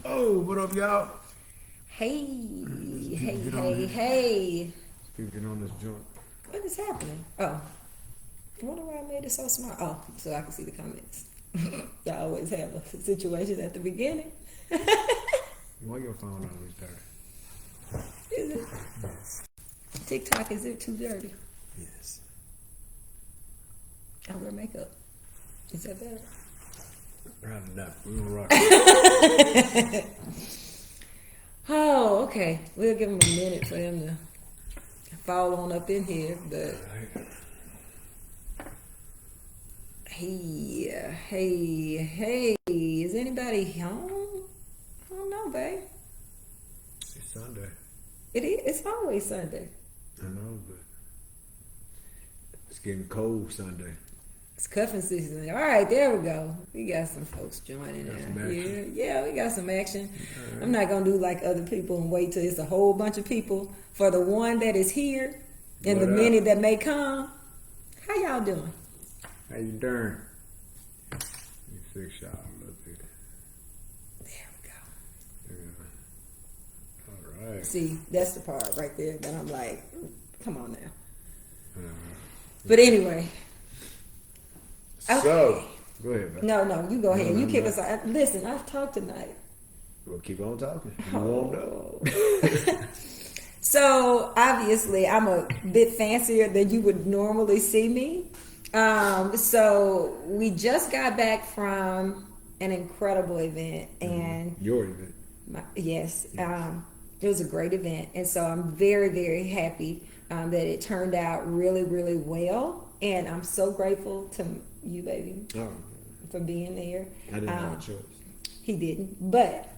Oh, what up, y'all? Hey, People hey, get on hey, this. hey. People get on this joint. What is happening? Oh, I wonder why I made it so small. Oh, so I can see the comments. Y'all always have a situation at the beginning. Why your phone always dirty? Is it? TikTok, is it too dirty? Yes. I wear makeup. Is that better? Probably not. We're gonna rock it. Oh, okay. We'll give him a minute for him to fall on up in here. But Alright. hey. Is anybody home? I don't know, babe. It's Sunday. It is. It's always Sunday. I know, but it's getting cold Sunday. It's cuffing season. All right, there we go. We got some folks joining Got some now. action. Yeah, we got some action. Alright. I'm not gonna do like other people and wait till it's a whole bunch of people for the one that is here and What the up? many that may come. How y'all doing? How you doing? You fix y'all a little bit. There we go. Yeah. Alright. See, that's the part right there that I'm like, come on now. Uh, But anyway, So, Okay. go ahead, man. no, you go ahead. No, You no, kick no. us out. Listen, I've talked tonight. We'll keep on talking. You warmed up. Oh. So obviously, I'm a bit fancier than you would normally see me. So we just got back from an incredible event, and Your event. yes, it was a great event, and so I'm very, very happy that it turned out really, really well, and I'm so grateful to you, baby, Oh, for being there. I didn't have a choice. He didn't, but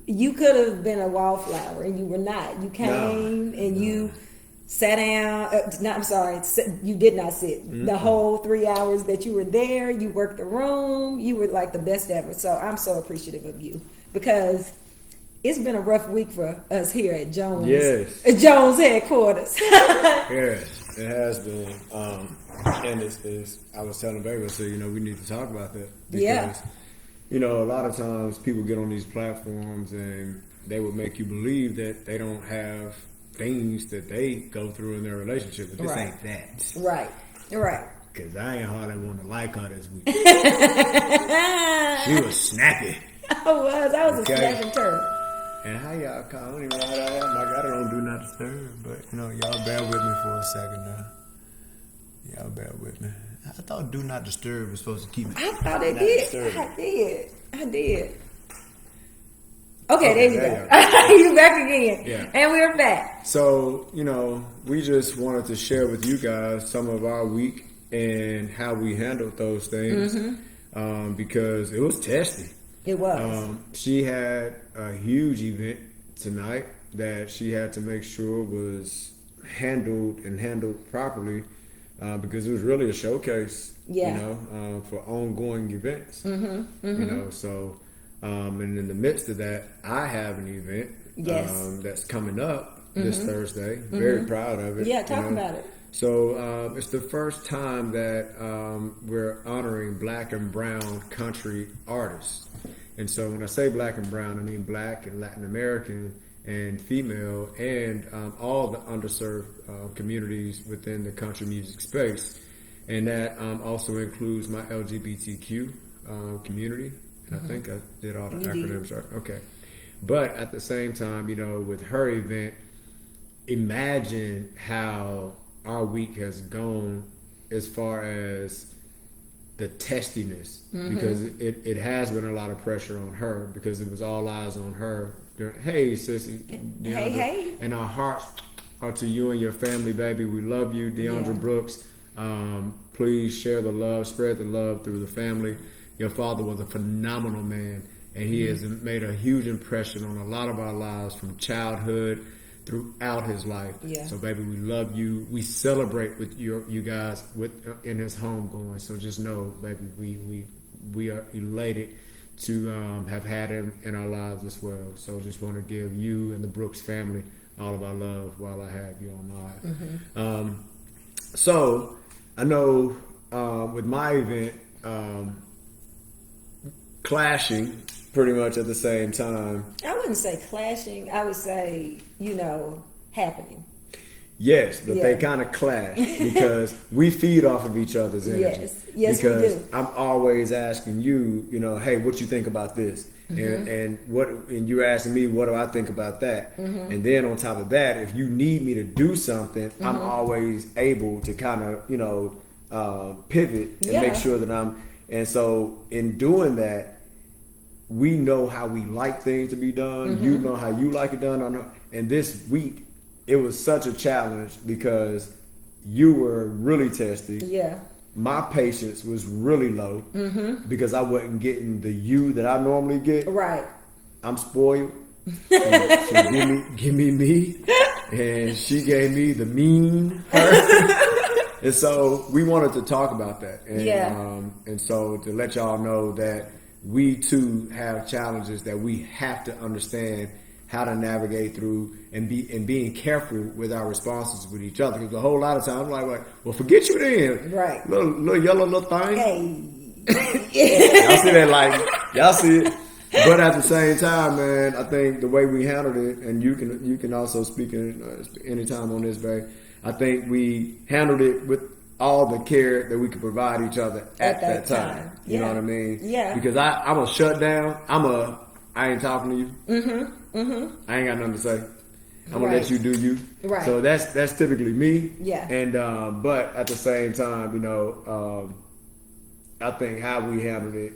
you could have been a wallflower, and you were not. You came and you sat down. No, I'm sorry, you did not sit. The whole 3 hours that you were there, you worked the room. You were like the best ever. So I'm so appreciative of you because it's been a rough week for us here at Jones. Yes. At Jones headquarters. Yes, it has been. And it's I was telling Baby, so we need to talk about that because Yeah. a lot of times people get on these platforms and they would make you believe that they don't have things that they go through in their relationship, but this Right. ain't that. Right. Because I ain't hardly want to like her this week. She was snappy. I was a Okay. snapping turtle. And how y'all call? I don't even know how that happened. I don't do not disturb, but y'all bear with me for a second now. Y'all bear with me. I thought do not disturb was supposed to keep it. I thought it not did. disturbing. I did. Okay, there you there go. You back again. Yeah. And we're back. So, we just wanted to share with you guys some of our week and how we handled those things because it was testing. It was. She had a huge event tonight that she had to make sure was handled properly because it was really a showcase, Yeah. for ongoing events. So, and in the midst of that, I have an event Yes. that's coming up this Thursday. Very proud of it. Yeah, talk about it. So it's the first time that we're honoring Black and Brown country artists. And so when I say Black and Brown, I mean Black and Latin American and female and all the underserved communities within the country music space. And that also includes my LGBTQ community. And I think I did all the You acronyms right. Okay. But at the same time, with her event, imagine how our week has gone as far as the testiness because it has been a lot of pressure on her because it was all eyes on her. Hey, sissy, Deandra, Hey. and our hearts are to you and your family, baby. We love you, Deandra Yeah. Brooks. Please share the love, spread the love through the family. Your father was a phenomenal man, and he has made a huge impression on a lot of our lives from childhood throughout his life. Yeah. So, baby, we love you. We celebrate with you guys in his home going. So just know, baby, we are elated to have had him in our lives as well. So just want to give you and the Brooks family all of our love while I have you on live. So I know with my event clashing pretty much at the same time. I wouldn't say clashing. I would say, happening. Yes, but they Yeah. kind of clash because we feed off of each other's energy. Yes, we because do. I'm always asking you, hey, what you think about this, and you're asking me, what do I think about that, and then on top of that, if you need me to do something, I'm always able to kind of pivot and Yeah. make sure that and so in doing that, we know how we like things to be done. You know how you like it done. And this week, it was such a challenge because you were really testy. Yeah. My patience was really low because I wasn't getting the you that I normally get. Right. I'm spoiled. She give me me, and she gave me the mean her. And so we wanted to talk about that. And, Yeah. And so to let y'all know that we too have challenges that we have to understand how to navigate through and being careful with our responses with each other. Because a whole lot of times, like, well, forget you then. Right. Little yellow little thing. Hey. Y'all see that? Like, y'all see it. But at the same time, man, I think the way we handled it, and you can also speak anytime on this, Barry. I think we handled it with all the care that we could provide each other at that time. You know Yeah. what I mean? Yeah. Because I'm a shut down. I ain't talking to you. I ain't got nothing to say. I'm gonna let Right. you do you. Right. So that's typically me. Yeah. And but at the same time, I think how we handled it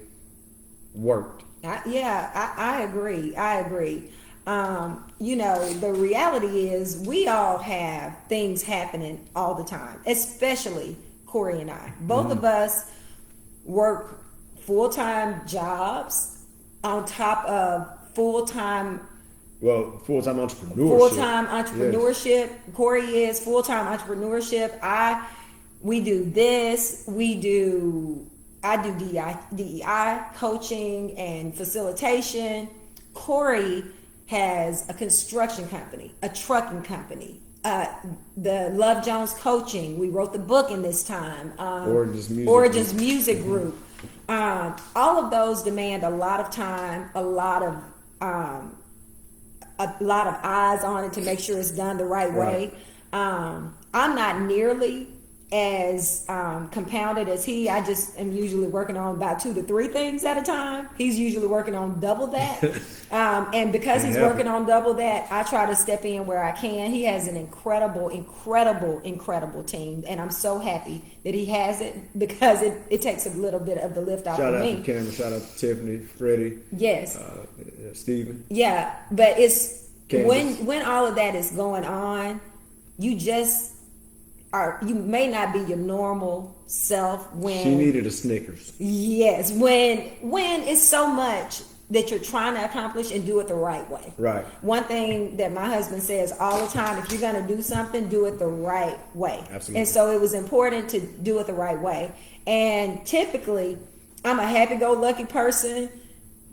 worked. I agree. I agree. The reality is we all have things happening all the time, especially Corey and I. Both of us work full-time jobs on top of full-time Full-time entrepreneurship. full-time entrepreneurship. Corey is full-time entrepreneurship. We do this. I do DEI coaching and facilitation. Corey has a construction company, a trucking company, the Love Jones coaching. We wrote the book in this time. Origins Music Group. All of those demand a lot of time, a lot of eyes on it to make sure it's done the right way. I'm not nearly as compounded as he. I just am usually working on about 2 to 3 things at a time. He's usually working on double that. And because he's working on double that, I try to step in where I can. He has an incredible team, and I'm so happy that he has it because it takes a little bit of the lift off Shout of out me. to Cameron, shout out to Tiffany, Freddie, Yes. Stephen. Yeah, but it's Candace. when all of that is going on, you may not be your normal self when She needed a Snickers. yes, when it's so much that you're trying to accomplish and do it the right way. Right. One thing that my husband says all the time, if you're going to do something, do it the right way. Absolutely. And so it was important to do it the right way. And typically, I'm a happy-go-lucky person,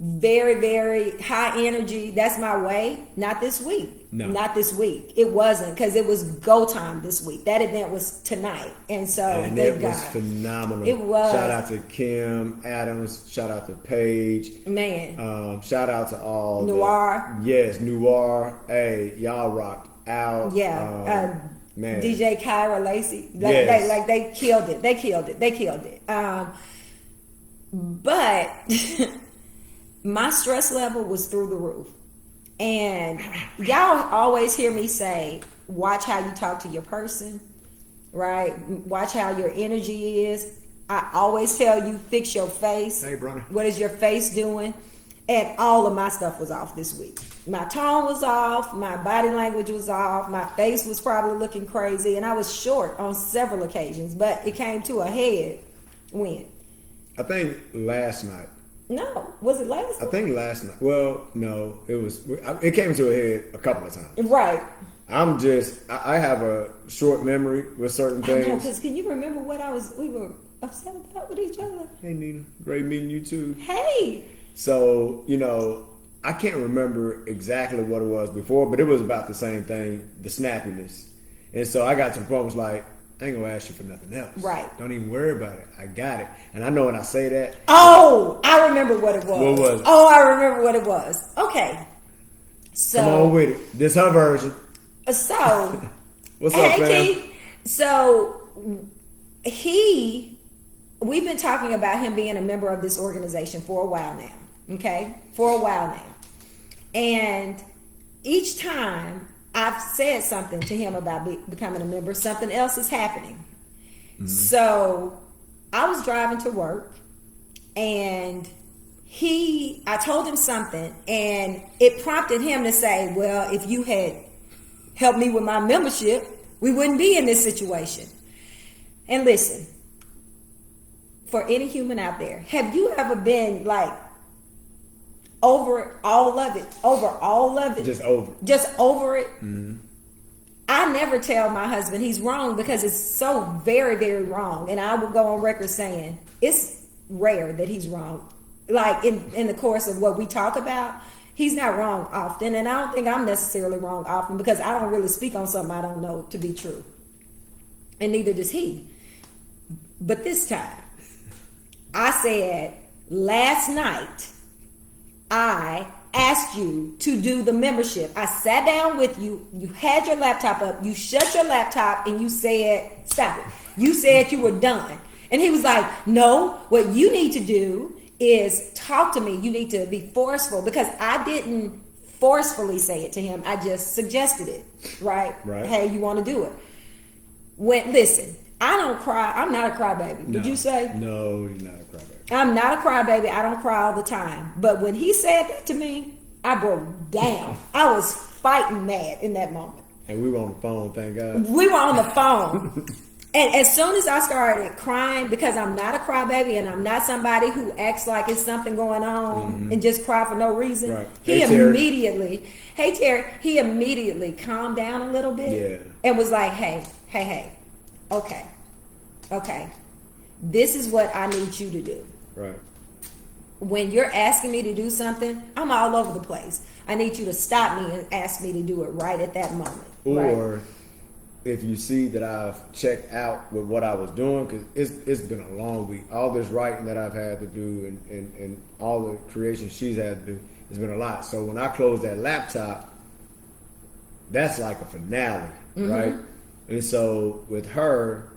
very, very high energy. That's my way. Not this week. No. Not this week. It wasn't, because it was go time this week. That event was tonight. And so, And thank it God. was phenomenal. It was. Shout out to Kim Adams. Shout out to Paige. Man. Shout out to all. Noir. Yes, Noir. Hey, y'all rocked out. Yeah. Man. DJ Kyra Lacey. Yes. They killed it. They killed it. But my stress level was through the roof. And y'all always hear me say, watch how you talk to your person, right? Watch how your energy is. I always tell you, fix your face. Hey, brother. What is your face doing? And all of my stuff was off this week. My tone was off. My body language was off. My face was probably looking crazy. And I was short on several occasions. But it came to a head when? I think last night. No. Was it last I night? think last night. Well, no, it was. It came to a head a couple of times. Right. I have a short memory with certain I know, things. because can you remember what we were upset about with each other? Hey, Nina, great meeting you too. Hey. So, I can't remember exactly what it was before, but it was about the same thing, the snappiness. And so I got to the point was like, I ain't gonna ask you for nothing else. Right. Don't even worry about it. I got it. And I know when I say that. Oh, I remember what it was. What was it? Oh, I remember what it was. Okay. So Come on with it. This her version. So What's up, fam? Keith. So we've been talking about him being a member of this organization for a while now. Okay? For a while now. And each time I've said something to him about becoming a member, something else is happening. Mm-hmm. So I was driving to work and I told him something and it prompted him to say, well, if you had helped me with my membership, we wouldn't be in this situation. And listen, for any human out there, have you ever been like over all of it? Just over. Just over it? Mm-hmm. I never tell my husband he's wrong because it's so very, very wrong. And I will go on record saying it's rare that he's wrong. Like in the course of what we talk about, he's not wrong often. And I don't think I'm necessarily wrong often because I don't really speak on something I don't know to be true. And neither does he. But this time, I said, last night, I asked you to do the membership. I sat down with you. You had your laptop up. You shut your laptop and you said, stop it. You said you were done. And he was like, no, what you need to do is talk to me. You need to be forceful because I didn't forcefully say it to him. I just suggested it, right? Hey, you want to do it. Listen, I don't cry. I'm not a crybaby. No. Would you say? No, you're not a crybaby. I'm not a crybaby. I don't cry all the time. But when he said that to me, I broke down. I was fighting mad in that moment. And we were on the phone, thank God. We were on the phone. And as soon as I started crying, because I'm not a crybaby and I'm not somebody who acts like it's something going on and just cry for no reason, right. he immediately calmed down a little bit and was like, hey, okay, this is what I need you to do. Right. When you're asking me to do something, I'm all over the place. I need you to stop me and ask me to do it right at that moment. Or right? if you see that I've checked out with what I was doing, because it's been a long week. All this writing that I've had to do and all the creation she's had to do, it's been a lot. So when I close that laptop, that's like a finale, right? And so with her,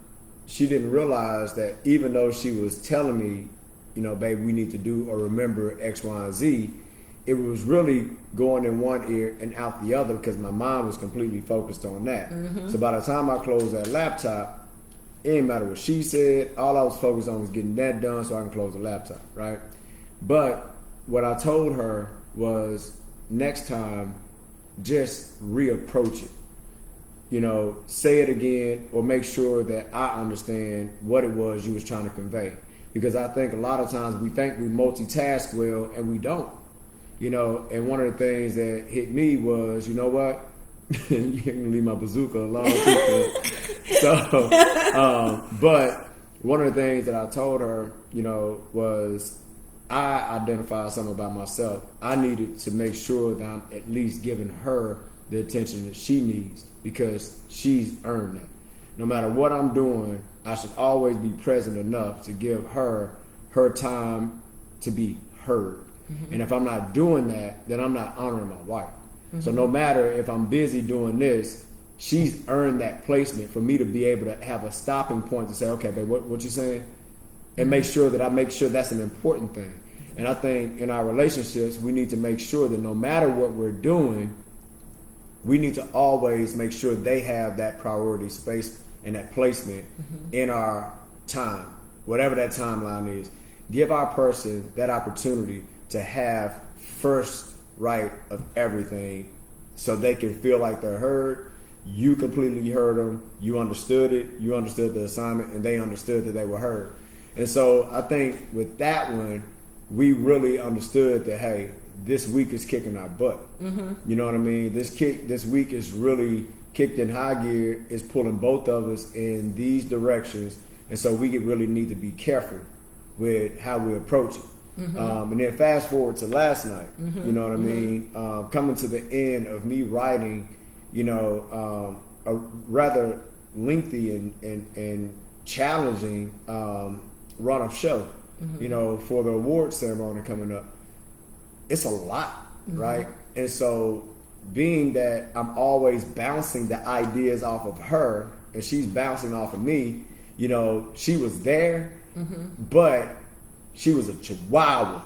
she didn't realize that even though she was telling me, you know, babe, we need to do or remember X, Y, and Z, it was really going in one ear and out the other because my mind was completely focused on that. So by the time I closed that laptop, it didn't matter what she said. All I was focused on was getting that done so I can close the laptop, right? But what I told her was next time, just reapproach it. You know, say it again or make sure that I understand what it was you was trying to convey. Because I think a lot of times we think we multitask well and we don't. You know, and one of the things that hit me was, you know what? You can leave my bazooka alone. But one of the things that I told her, you know, was I identified something about myself. I needed to make sure that I'm at least giving her the attention that she needs because she's earned it. No matter what I'm doing, I should always be present enough to give her her time to be heard. And if I'm not doing that, then I'm not honoring my wife. So no matter if I'm busy doing this, she's earned that placement for me to be able to have a stopping point to say, okay, babe, what you saying? And make sure that I make sure that's an important thing. And I think in our relationships, we need to make sure that no matter what we're doing, we need to always make sure they have that priority space and that placement in our time, whatever that timeline is. Give our person that opportunity to have first right of everything so they can feel like they're heard. You completely heard them. You understood it. You understood the assignment and they understood that they were heard. And so I think with that one, we really understood that, hey, this week is kicking our butt. You know what I mean? This week is really kicked in high gear. It's pulling both of us in these directions. And so we really need to be careful with how we approach it. And then fast forward to last night, you know what I mean? Coming to the end of me writing, you know, a rather lengthy and challenging run of show. You know, for the award ceremony coming up, it's a lot, right? And so, being that I'm always bouncing the ideas off of her, and she's bouncing off of me, you know, she was there, but she was a chihuahua.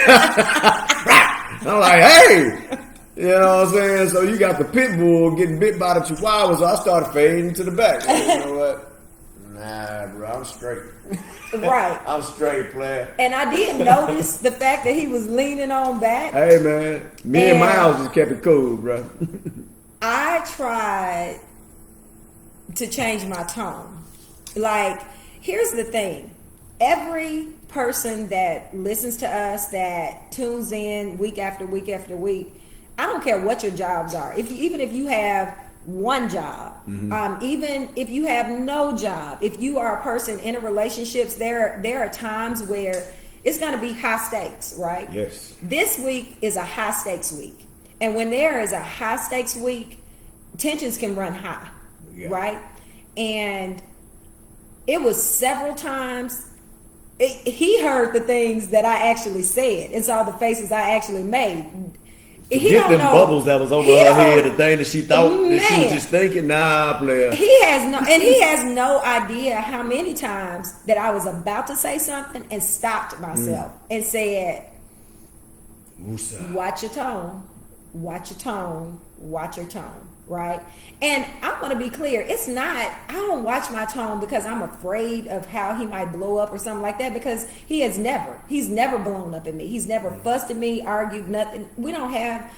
I'm like, hey, you know what I'm saying? So you got the pit bull getting bit by the chihuahua, so I started fading to the back. You know what? Nah, bro, I'm straight. Right. I'm straight, player. And I did notice the fact that he was leaning on back. Hey, man, me and Miles just kept it cool, bro. I tried to change my tone. Like, here's the thing. Every person that listens to us, that tunes in week after week after week, I don't care what your jobs are. Even if you have one job, even if you have no job, if you are a person in a relationships, there are times where it's going to be high stakes, right? Yes. This week is a high stakes week. And when there is a high stakes week, tensions can run high, right? And it was several times he heard the things that I actually said and saw the faces I actually made. He Get don't them know. bubbles that was over He her don't- head, the thing that she thought that she was Man. just thinking, nah, player. He has no idea how many times that I was about to say something and stopped myself and said, Woosah. watch your tone, watch your tone, watch your tone, right? And I'm going to be clear, it's not, I don't watch my tone because I'm afraid of how he might blow up or something like that, because he's never blown up at me. He's never fussed at me, argued, nothing. We don't have,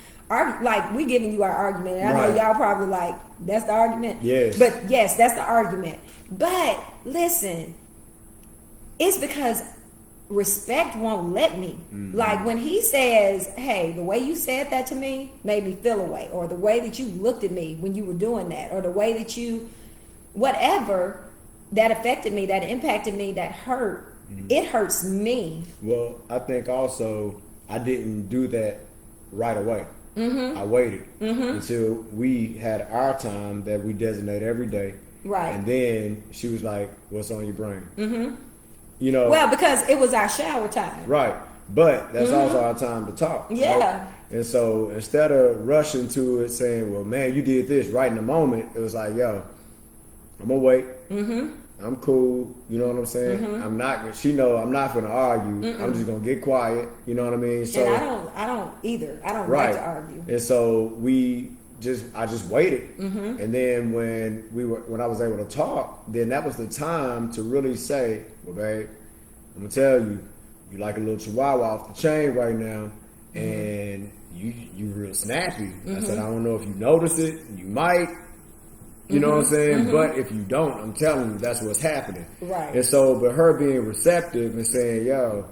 like, we giving you our argument. And I know Right. y'all probably like, that's the argument? Yes. But yes, that's the argument. But listen, it's because respect won't let me. Like when he says, hey, the way you said that to me made me feel away, or the way that you looked at me when you were doing that, or the way that you, whatever that affected me, that impacted me, that hurt, it hurts me. Well, I think also I didn't do that right away. I waited until we had our time that we designate every day. Right. And then she was like, what's on your brain? You know, Well, because it was our shower time. right. But that's also our time to talk. Yeah. Right? And so instead of rushing to it saying, well, man, you did this right in the moment, it was like, yo, I'm going to wait. I'm cool. You know what I'm saying? I'm not, she know I'm not going to argue. I'm just going to get quiet. You know what I mean? So, And I don't either. I don't like to argue. And so I just waited. And then when I was able to talk, then that was the time to really say, well, babe, I'm going to tell you, you like a little chihuahua off the chain right now, and you real snappy. I said, I don't know if you notice it. You might. You know what I'm saying? But if you don't, I'm telling you, that's what's happening. Right. And so, but her being receptive and saying, yo,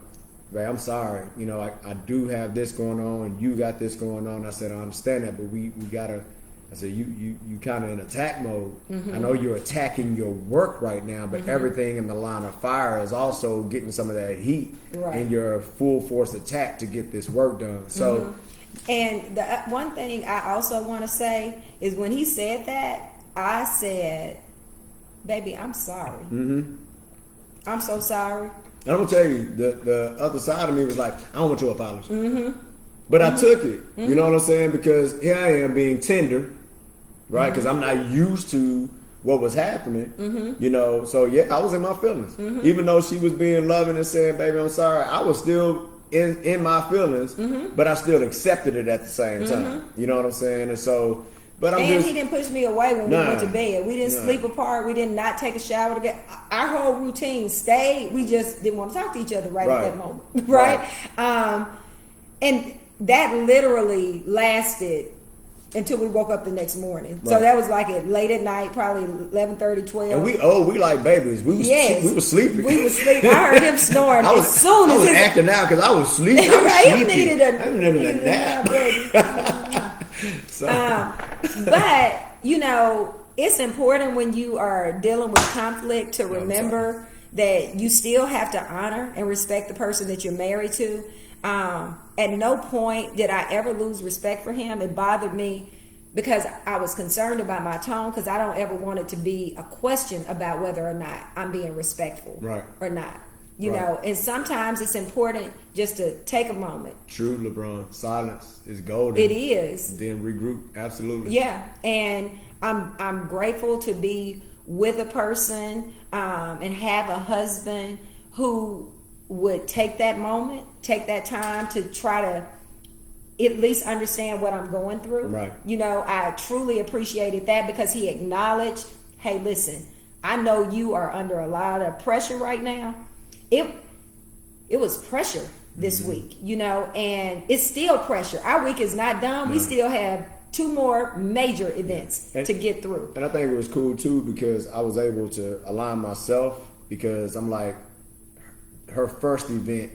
babe, I'm sorry. You know, I do have this going on, and you got this going on. I said, I understand that, but we gotta. I said, you kind of in attack mode. I know you're attacking your work right now, but everything in the line of fire is also getting some of that heat in your full force attack to get this work done. So, and the one thing I also want to say is when he said that, I said, baby, I'm sorry. I'm so sorry. and I'm gonna tell you, the other side of me was like, I don't want your apology. But I took it. You know what I'm saying? Because here I am being tender, right? Because I'm not used to what was happening. You know, so yeah, I was in my feelings. Even though she was being loving and saying, baby, I'm sorry, I was still in my feelings, but I still accepted it at the same time. You know what I'm saying? And so, but I'm And just, he didn't push me away when we went to bed. We didn't sleep apart. We did not take a shower together. Our whole routine stayed. We just didn't want to talk to each other at that moment. Right? And that literally lasted until we woke up the next morning. So that was like late at night, probably 11:30, 12. and we like babies. We were sleeping. We were sleeping. I heard him snoring as soon as I was his acting out because I was sleeping. I was Right, he sleepy. needed I needed a nap. So, But, you know, it's important when you are dealing with conflict to remember that you still have to honor and respect the person that you're married to. At no point did I ever lose respect for him. It bothered me because I was concerned about my tone, because I don't ever want it to be a question about whether or not I'm being respectful Right. or not. You Right. know, and sometimes it's important just to take a moment. True, LeBron. Silence is golden. It is. Then regroup. Absolutely. Yeah, and I'm grateful to be with a person and have a husband who would take that moment, take that time to try to at least understand what I'm going through. Right. You know, I truly appreciated that because he acknowledged, hey, listen, I know you are under a lot of pressure right now. It was pressure this week, you know, and it's still pressure. Our week is not done. We still have 2 more major events And- to get through. And I think it was cool too because I was able to align myself because I'm like, her first event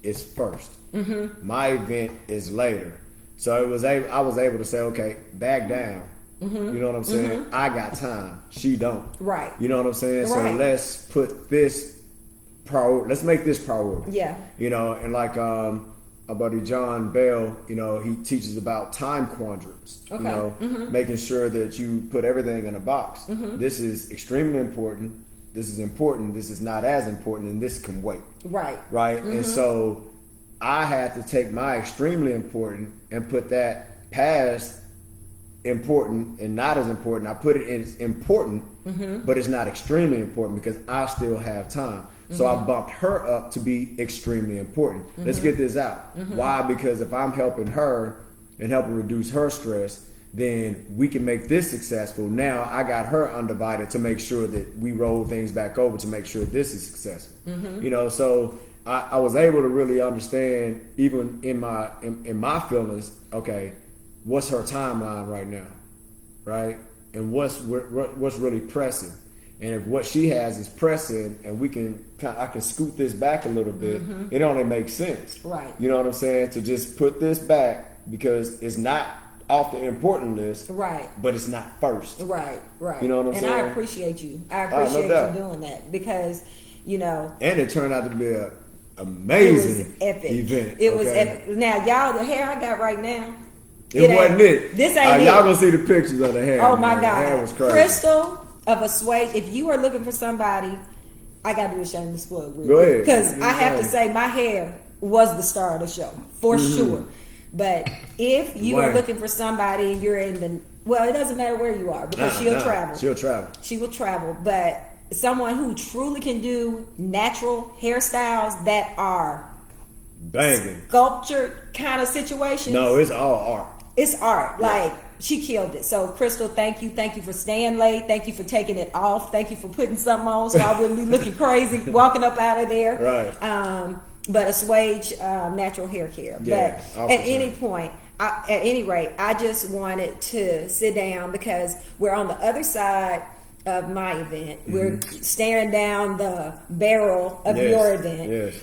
is 1st. Mm-hmm. My event is later. So I was able to say, okay, back down. Mm-hmm. You know what I'm saying? Mm-hmm. I got time. She don't. Right. You know what I'm saying? Right. So let's put this priority. Let's make this priority. Yeah. You know, and like our buddy John Bell, you know, he teaches about time quandaries. Okay. You know, making sure that you put everything in a box. This is extremely important. This is important. This is not as important, and this can wait. Right. Right. And so I had to take my extremely important and put that past important and not as important. I put it in important, but it's not extremely important because I still have time. So I bumped her up to be extremely important. Let's get this out. Why? Because if I'm helping her and helping reduce her stress, then we can make this successful. Now I got her undivided to make sure that we roll things back over to make sure this is successful. You know, so I was able to really understand even in my feelings, okay, what's her timeline right now, right? And what's really pressing. And if what she has is pressing, and I can scoot this back a little bit, it only makes sense. Right. You know what I'm saying? To just put this back because it's not off the important list, Right. but it's not first. Right. You know what I'm and saying? I appreciate you. I no appreciate doubt. you doing that because, you know, And it turned out to be an it was amazing epic. event. It was okay? epic. Now, y'all, the hair I got right now. It wasn't it. This ain't it. Y'all gonna see the pictures of the hair. Oh my man. God. The hair was crazy. Crystal of Assuage, if you are looking for somebody, I got to do a shameless plug. Go ahead. Because I have to ahead. say my hair was the star of the show, for sure. But if you are Right. looking for somebody and you're in the, well, it doesn't matter where you are because she'll travel. She'll travel. She will travel. But someone who truly can do natural hairstyles that are Banging. sculptured kind of situations. No, it's all art. It's art. Like, she killed it. So, Crystal, thank you. Thank you for staying late. Thank you for taking it off. Thank you for putting something on so I wouldn't be looking crazy walking up out of there. Right. But Assuage natural hair care. Yeah, But at any point, at any rate, I just wanted to sit down because we're on the other side of my event. We're staring down the barrel of Yes, your event. yes.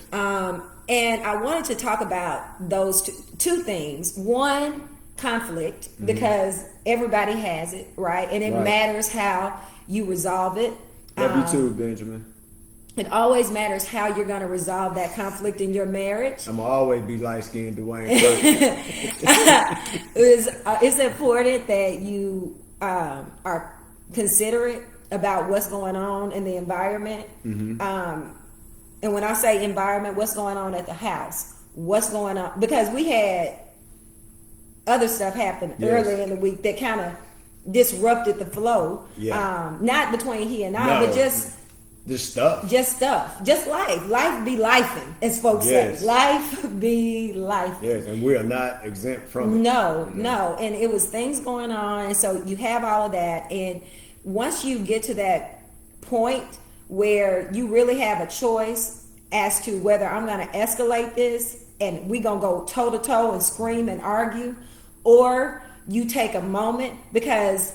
And I wanted to talk about those two things. One, conflict, because everybody has it, right? And it Right. matters how you resolve it. Love you too, Benjamin. It always matters how you're going to resolve that conflict in your marriage. I'm gonna always be light skinned Dwayne. Frank. It's important that you are considerate about what's going on in the environment. And when I say environment, what's going on at the house? What's going on? Because we had other stuff happen Yes. earlier in the week that kind of disrupted the flow. Yeah. Not between he and I, No. but just Stuff. stuff. Just life. Life be lifing, as folks Yes. say. Life be life. Yes, and we are not exempt from it. No. And it was things going on. And so you have all of that. And once you get to that point where you really have a choice as to whether I'm going to escalate this and we going to go toe to toe and scream and argue, or you take a moment, because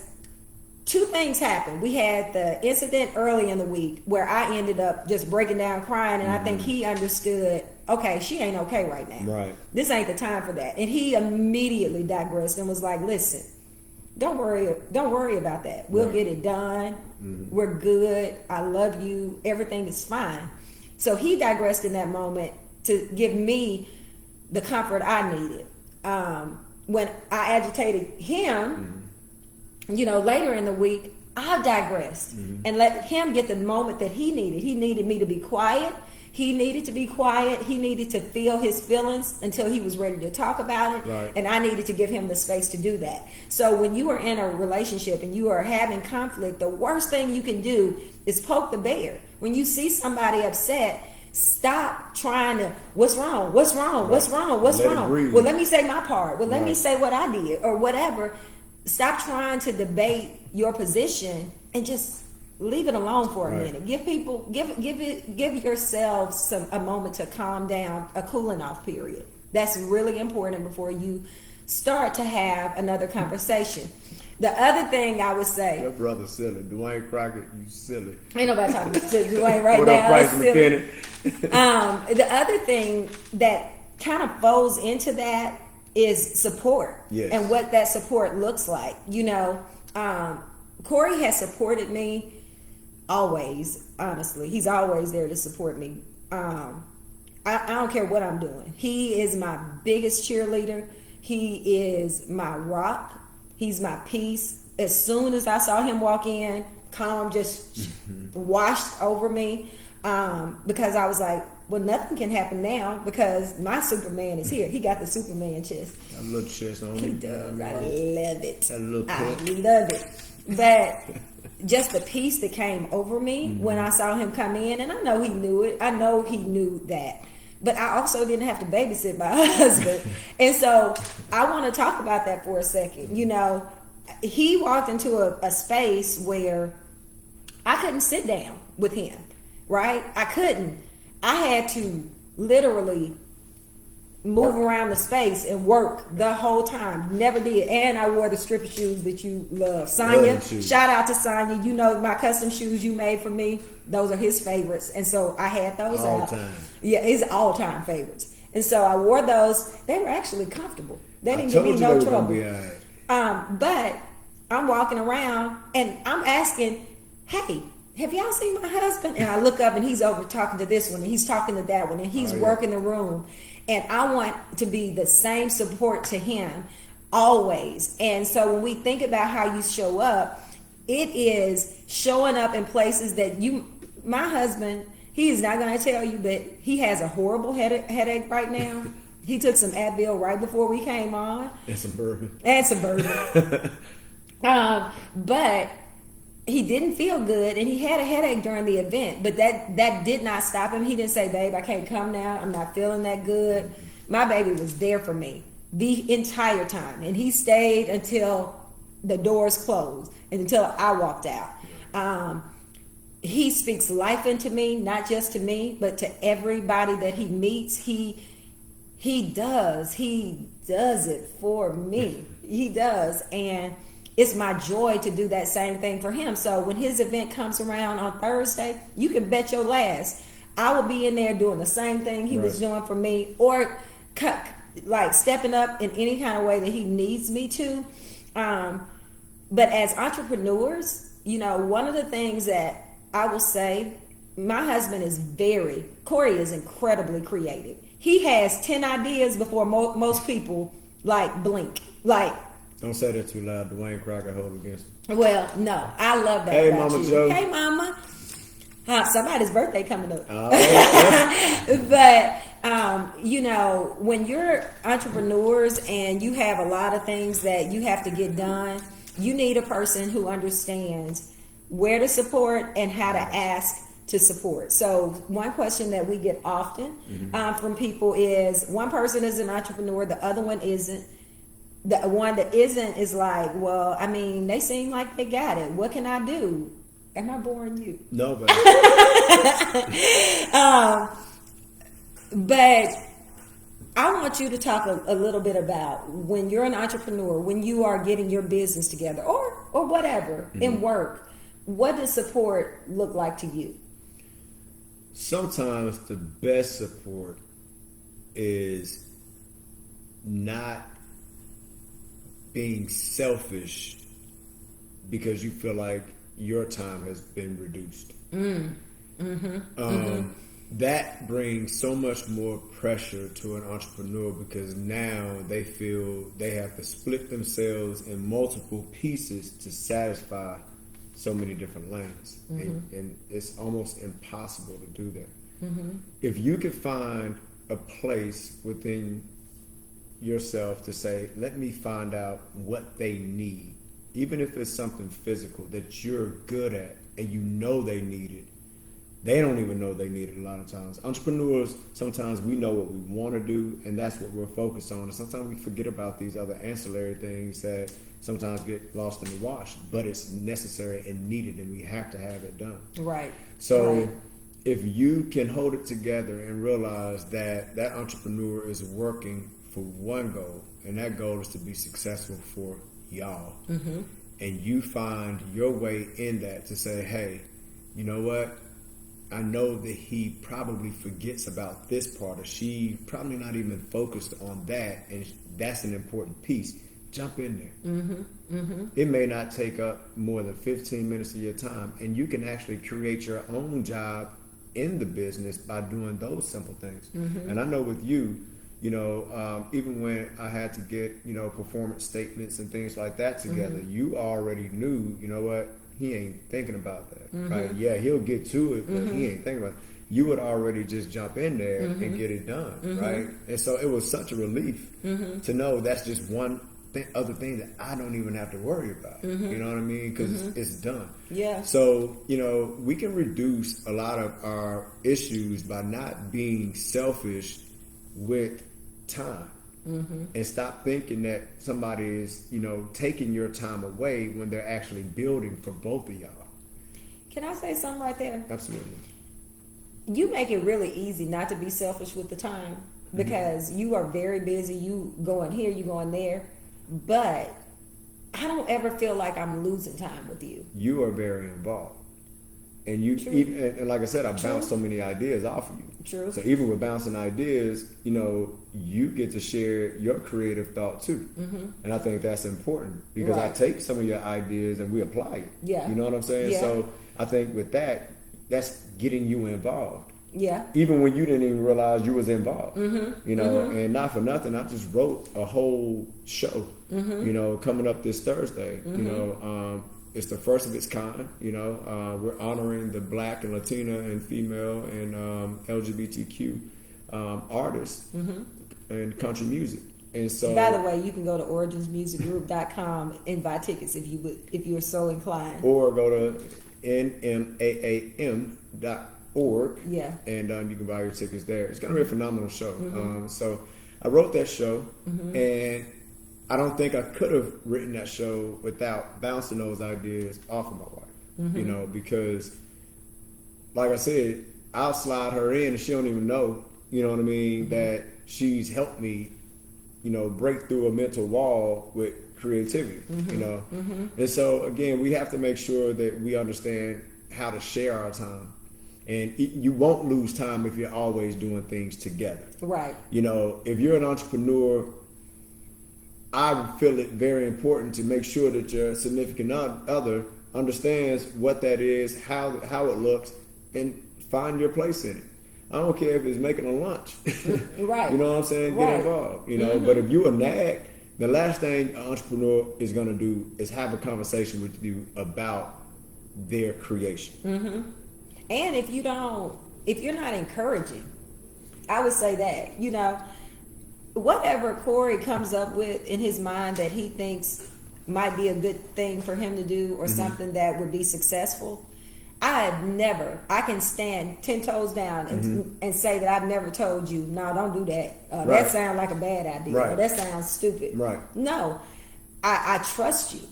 two things happened. We had the incident early in the week where I ended up just breaking down crying, and I think he understood, okay, she ain't okay right now. Right. This ain't the time for that. And he immediately digressed and was like, listen, don't worry about that. We'll Right. get it done. We're good. I love you. Everything is fine. So he digressed in that moment to give me the comfort I needed. When I agitated him, later in the week, I digressed and let him get the moment that he needed. He needed me to be quiet. He needed to be quiet. He needed to feel his feelings until he was ready to talk about it. Right. And I needed to give him the space to do that. So when you are in a relationship and you are having conflict, the worst thing you can do is poke the bear. When you see somebody upset, stop trying to, what's wrong? What's wrong? What's wrong? What's Let it wrong? breathe. Well, let me say my part. Well, let me Right. say what I did or whatever. Stop trying to debate your position and just leave it alone for a Right. minute. Give yourselves a moment to calm down, a cooling off period. That's really important before you start to have another conversation. The other thing I would say, Your brother silly. Dwayne Crockett, you silly. ain't nobody talking to Dwayne right What now. up, Price That's silly. McKinney? The other thing that kind of folds into that is support. Yes. And what that support looks like. Corey has supported me always, honestly. He's always there to support me. I don't care what I'm doing. He is my biggest cheerleader. He is my rock. He's my peace. As soon as I saw him walk in, calm just washed over me, because I was like, well, nothing can happen now because my Superman is here. He got the Superman chest. That little chest on He him. does. I love it. That little I pet. love it. But just the peace that came over me when I saw him come in, and I know he knew it. I know he knew that. But I also didn't have to babysit my husband. And so I want to talk about that for a second. He walked into a space where I couldn't sit down with him, right? I couldn't. I had to literally move around the space and work the whole time. Never did. And I wore the stripper shoes that you love. Sonya, Love shoes. shout out to Sonya. My custom shoes you made for me. Those are his favorites. And so I had those All out. time. Yeah, his all-time favorites. And so I wore those. They were actually comfortable. They I didn't give told me you no they were trouble. gonna be all right. But I'm walking around and I'm asking, hey, have y'all seen my husband? And I look up and he's over talking to this one and he's talking to that one and he's Oh, yeah. working the room. And I want to be the same support to him always. And so when we think about how you show up, it is showing up in places that my husband, he is not going to tell you that he has a horrible headache right now. He took some Advil right before we came on. And some bourbon. And some bourbon. But he didn't feel good and he had a headache during the event, but that did not stop him. He didn't say, babe, I can't come now. I'm not feeling that good. My baby was there for me the entire time. And he stayed until the doors closed and until I walked out. He speaks life into me, not just to me, but to everybody that he meets. He does it for me. He does. And it's my joy to do that same thing for him. So when his event comes around on Thursday, you can bet your last I will be in there doing the same thing he was doing for me, or like stepping up in any kind of way that he needs me to. But as entrepreneurs, one of the things that I will say, my husband is Corey is incredibly creative. He has 10 ideas before most people blink. Don't say that too loud. Dwayne Crockett hold against him. Well, no, I love that Hey, about Mama you. Joe. Hey, Mama. Somebody's birthday coming up. Yeah. But, when you're entrepreneurs and you have a lot of things that you have to get done, you need a person who understands where to support and how to ask to support. So one question that we get often from people is, one person is an entrepreneur, the other one isn't. The one that isn't is like, well, I mean, they seem like they got it. What can I do? Am I boring you? No, but But I want you to talk a little bit about when you're an entrepreneur, when you are getting your business together or whatever in work, what does support look like to you? sometimes the best support is not being selfish because you feel like your time has been reduced. that brings so much more pressure to an entrepreneur because now they feel they have to split themselves in multiple pieces to satisfy so many different lanes. And it's almost impossible to do that. If you could find a place within yourself to say, let me find out what they need, even if it's something physical that you're good at and you know they need it. They don't even know they need it a lot of times. Entrepreneurs, sometimes we know what we want to do and that's what we're focused on. And sometimes we forget about these other ancillary things that sometimes get lost in the wash, but it's necessary and needed and we have to have it done. Right. So Right. if you can hold it together and realize that that entrepreneur is working for one goal, and that goal is to be successful for y'all, and you find your way in that to say, hey, you know what? I know that he probably forgets about this part, or she probably not even focused on that, and that's an important piece. Jump in there. It may not take up more than 15 minutes of your time, and you can actually create your own job in the business by doing those simple things. And I know with you, you know, even when I had to get, you know, performance statements and things like that together, you already knew, you know what, he ain't thinking about that, right? Yeah, he'll get to it, but he ain't thinking about it. You would already just jump in there and get it done, right? And so it was such a relief to know that's just one other thing that I don't even have to worry about. You know what I mean? Because it's done. Yeah. So, you know, we can reduce a lot of our issues by not being selfish with time. And stop thinking that somebody is, you know, taking your time away when they're actually building for both of y'all. Can I say something right there? Absolutely. You make it really easy not to be selfish with the time because you are very busy. You going here, you going there, but I don't ever feel like I'm losing time with you. You are very involved. And you even, and like I said, I bounced so many ideas off of you. True. So even with bouncing ideas, you know, you get to share your creative thought too. And I think that's important because I Right. take some of your ideas and we apply it. Yeah. You know what I'm saying? Yeah. So I think with that, that's getting you involved. Yeah. Even when you didn't even realize you was involved, you know, and not for nothing, I just wrote a whole show, you know, coming up this Thursday, you know, it's the first of its kind, you know, we're honoring the Black and Latina and female and LGBTQ artists in country music. And so, By the way, you can go to originsmusicgroup.com and buy tickets if you're so inclined. or go to nmaam.org. Yeah. And you can buy your tickets there. It's going to be a phenomenal show. So I wrote that show, and I don't think I could have written that show without bouncing those ideas off of my wife. You know, because like I said, I'll slide her in and she don't even know, you know what I mean, that she's helped me, you know, break through a mental wall with creativity, you know. And so again, we have to make sure that we understand how to share our time. And you won't lose time if you're always doing things together. Right. You know, if you're an entrepreneur, I feel it very important to make sure that your significant other understands what that is, how it looks, and find your place in it. I don't care if it's making a lunch. Right. You know what I'm saying? Right. Get involved. You know, but if you're a nag, the last thing an entrepreneur is going to do is have a conversation with you about their creation. And if you're not encouraging, I would say that, you know, whatever Corey comes up with in his mind that he thinks might be a good thing for him to do or something that would be successful, I can stand 10 toes down and say that I've never told you, no, don't do that. Right. That sounds like a bad idea. Right. Or that sounds stupid. Right. No, I trust you,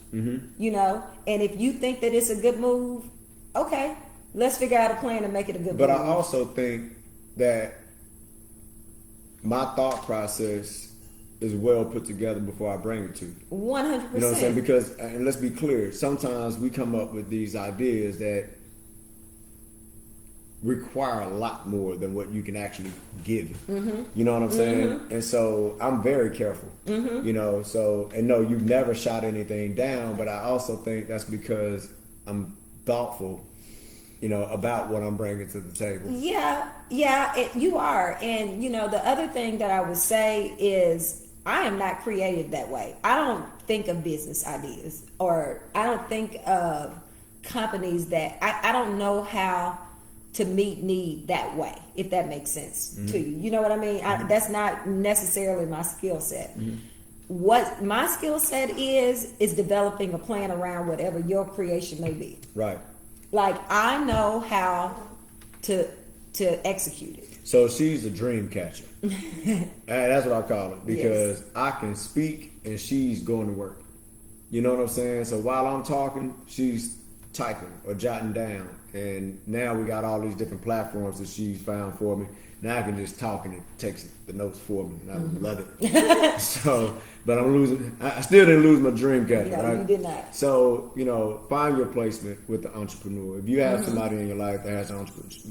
you know, and if you think that it's a good move, okay, let's figure out a plan to make it a good But move. I also think that my thought process is well put together before I bring it to you. 100%. You know what I'm saying? Because, and let's be clear, sometimes we come up with these ideas that require a lot more than what you can actually give. You know what I'm saying? And so I'm very careful. You know, so, and no, you've never shot anything down, but I also think that's because I'm thoughtful about what I'm bringing to the table. You are. And the other thing that I would say is I am not creative that way. I don't think of business ideas, or I don't think of companies that I don't know how to meet need that way, if that makes sense to you. You know what I mean? That's not necessarily my skill set. What my skill set is developing a plan around whatever your creation may be. Right. Like, I know how to execute it. So she's a dream catcher. And that's what I call it, because I can speak and she's going to work. You know what I'm saying? So while I'm talking, she's typing or jotting down. And now we got all these different platforms that she's found for me. Now I can just talk and it takes the notes for me, and I love it. So, but I still didn't lose my dream catcher. No, right? you did not. So, find your placement with the entrepreneur. If you have somebody in your life that has an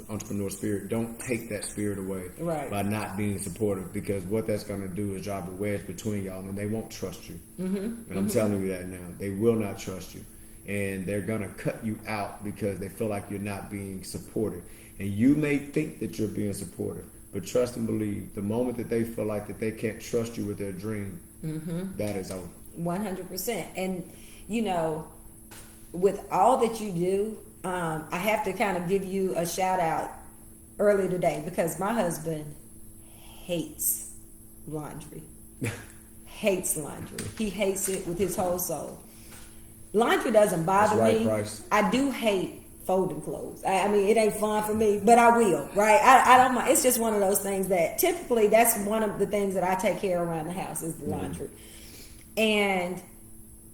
entrepreneur spirit, don't take that spirit away by not being supportive, because what that's going to do is drop a wedge between y'all, and they won't trust you. And I'm telling you that now. They will not trust you. And they're going to cut you out because they feel like you're not being supported. And you may think that you're being supportive, but trust and believe, the moment that they feel like that they can't trust you with their dream, that is over. 100%. And, with all that you do, I have to kind of give you a shout out early today, because my husband hates laundry. Hates laundry. He hates it with his whole soul. Laundry doesn't bother That's right, me. Price. I do hate folding clothes. I mean, it ain't fun for me, but I will, right? I don't mind. It's just one of those things that typically that's one of the things that I take care of around the house is the laundry. And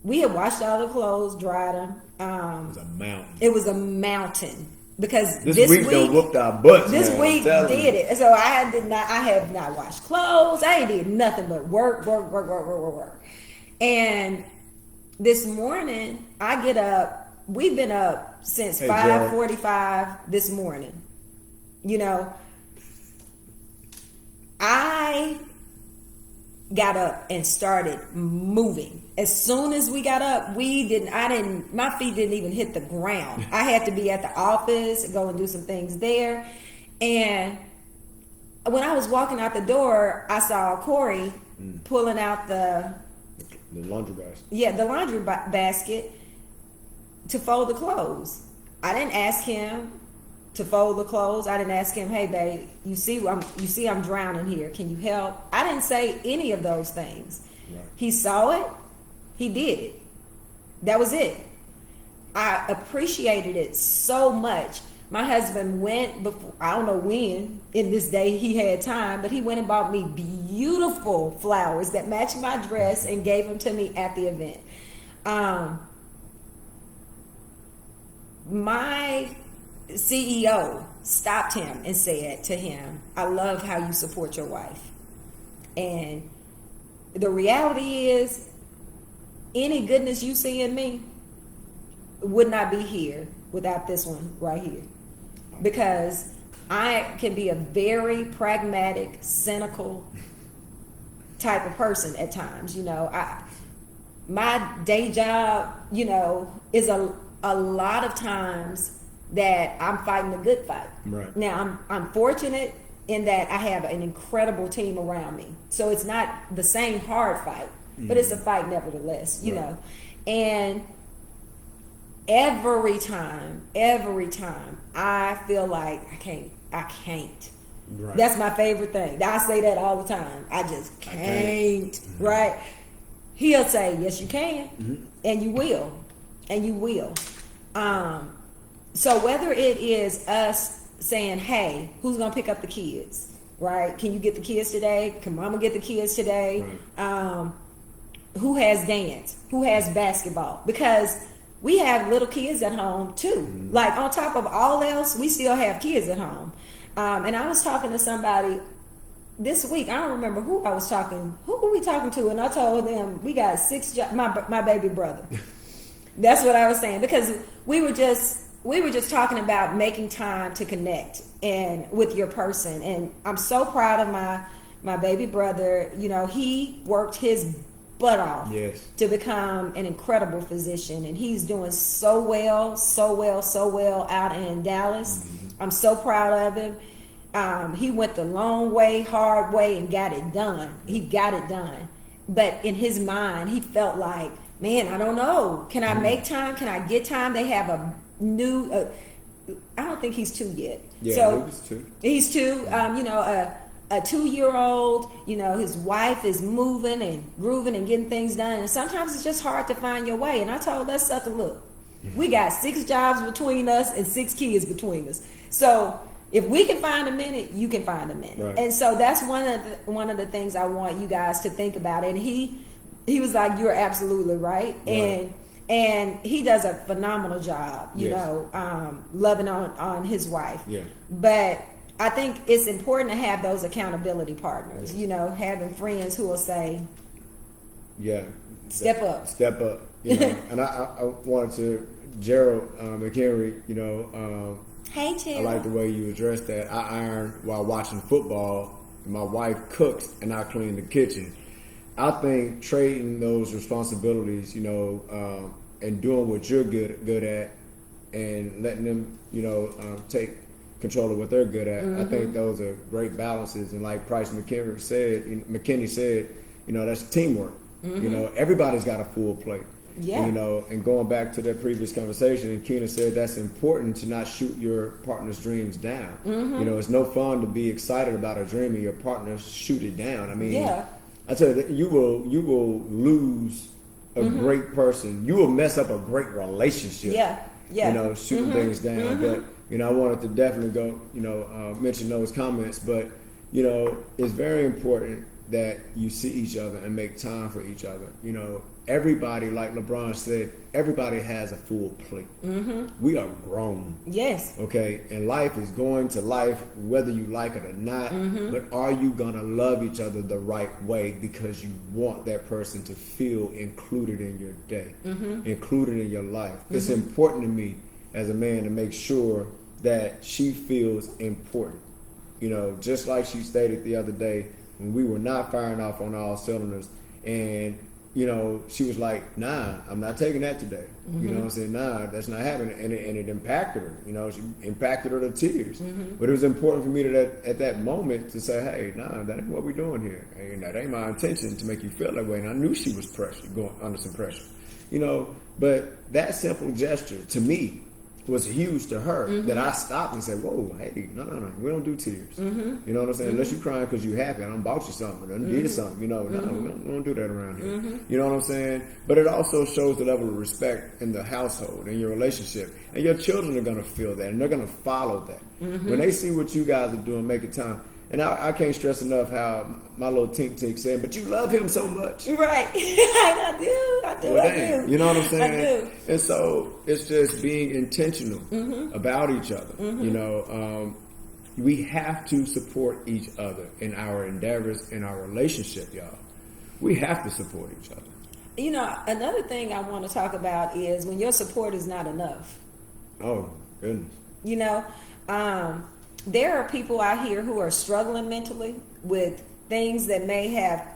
we had washed all the clothes, dried them. It was a mountain. It was a mountain, because This week done whooped our butts. This man, week did it. So I have not washed clothes. I ain't did nothing but work. And this morning I get up. We've been up since 5:45 this morning. I got up and started moving. As soon as we got up, my feet didn't even hit the ground. I had to be at the office, go and do some things there. And when I was walking out the door, I saw Corey pulling out the laundry basket. Yeah, the laundry basket to fold the clothes. I didn't ask him to fold the clothes. I didn't ask him, "Hey, babe, you see I'm drowning here. Can you help?" I didn't say any of those things. Right. He saw it. He did it. That was it. I appreciated it so much. My husband went before, I don't know when in this day he had time, but he went and bought me beautiful flowers that matched my dress and gave them to me at the event. My CEO stopped him and said to him, "I love how you support your wife." And the reality is, any goodness you see in me would not be here without this one right here. Because I can be a very pragmatic, cynical type of person at times. My day job, is a lot of times that I'm fighting a good fight. Right. Now, I'm fortunate in that I have an incredible team around me. So it's not the same hard fight, but it's a fight nevertheless, you know. And every time I feel like I can't. Right. That's my favorite thing. I say that all the time. I just can't. Right? He'll say, "Yes, you can," and you will, and you will. So whether it is us saying, "Hey, who's gonna pick up the kids?" Right? Can you get the kids today? Can Mama get the kids today? Right. Who has dance? Who has basketball? Because we have little kids at home too. Mm-hmm. Like on top of all else, we still have kids at home. And I was talking to somebody this week. I don't remember who I was talking. Who were we talking to? And I told them we got 6 jobs. My baby brother. That's what I was saying, because we were just talking about making time to connect and with your person. And I'm so proud of my baby brother. He worked his butt off Yes. to become an incredible physician, and he's doing so well out in Dallas. I'm so proud of him. He went the long way, hard way, and got it done. He got it done. But in his mind, he felt like, man, I don't know. Can I make time? Can I get time? They have a new, I don't think he's 2 yet. Yeah, So it was 2. he's 2. A 2-year-old, his wife is moving and grooving and getting things done. And sometimes it's just hard to find your way. And I told us something, look, we got 6 jobs between us and 6 kids between us. So if we can find a minute, you can find a minute. Right. And so that's one of the things I want you guys to think about. And he was like, you're absolutely right. And he does a phenomenal job, loving on his wife. Yeah. But I think it's important to have those accountability partners, having friends who will say, Yeah. step up. Step up. And I wanted to, Gerald McHenry, Hey, I Tim. like the way you addressed that. I iron while watching football. My wife cooks and I clean the kitchen. I think trading those responsibilities, and doing what you're good at, and letting them, take control of what they're good at. I think those are great balances. And like Price McKinney said, that's teamwork. Everybody's got a full plate. Yeah. And going back to that previous conversation, and Keena said that's important to not shoot your partner's dreams down. It's no fun to be excited about a dream and your partner shoot it down. I mean, Yeah. I tell you, you will lose a great person. You will mess up a great relationship. Yeah. Shooting things down. But I wanted to definitely go, mention those comments. But it's very important that you see each other and make time for each other. Everybody, like LeBron said, everybody has a full plate. We are grown. Yes. Okay, and life is going to life whether you like it or not. But are you gonna love each other the right way because you want that person to feel included in your day, included in your life? It's important to me as a man to make sure that she feels important. Just like she stated the other day when we were not firing off on all cylinders, and she was like, nah, I'm not taking that today. You know what I'm saying? Nah, that's not happening. And it impacted her. She impacted her to tears. But it was important for me at that moment to say, hey, nah, that ain't what we're doing here. And that ain't my intention to make you feel that way. And I knew she was going under some pressure. But that simple gesture to me was huge to her, that I stopped and said, whoa, hey, no, we don't do tears. You know what I'm saying? Unless you're crying because you're happy. I done bought you something. I done did something. No, we don't do that around here. You know what I'm saying? But it also shows the level of respect in the household, in your relationship. And your children are going to feel that, and they're going to follow that. When they see what you guys are doing, making time. And I can't stress enough how my little tink said, but you love him so much. Right. I do. Well, dang, you know what I'm saying? I do. And so it's just being intentional about each other. We have to support each other in our endeavors, in our relationship, y'all. We have to support each other. Another thing I want to talk about is when your support is not enough. Oh, goodness. There are people out here who are struggling mentally with things that may have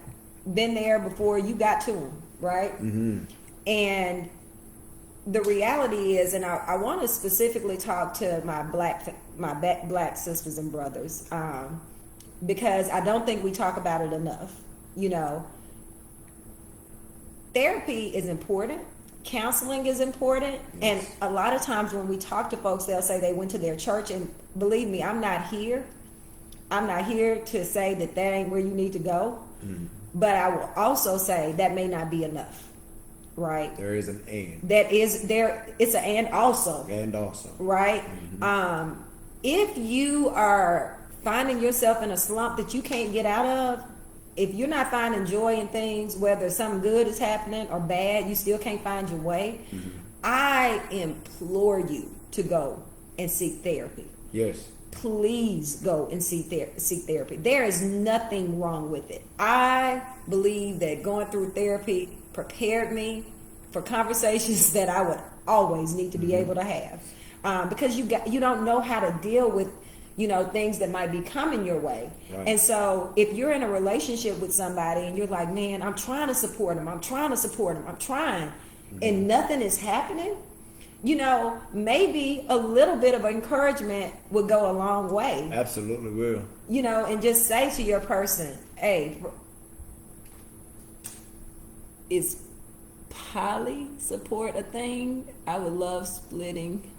been there before you got to them, right? And the reality is, and I want to specifically talk to my black sisters and brothers, because I don't think we talk about it enough. Therapy is important. Counseling is important. And a lot of times when we talk to folks, they'll say they went to their church, and believe me, I'm not here to say that ain't where you need to go. But I will also say that may not be enough, right? There is an and. It's an and also. And also. Right? If you are finding yourself in a slump that you can't get out of, if you're not finding joy in things, whether something good is happening or bad, you still can't find your way, I implore you to go and seek therapy. Yes. Please go and seek therapy. There is nothing wrong with it. I believe that going through therapy prepared me for conversations that I would always need to be able to have, because you don't know how to deal with things that might be coming your way. Right. And so if you're in a relationship with somebody and you're like, man, I'm trying to support them, I'm trying, and nothing is happening, maybe a little bit of encouragement would go a long way. Absolutely will. And just say to your person, hey, is poly support a thing? I would love splitting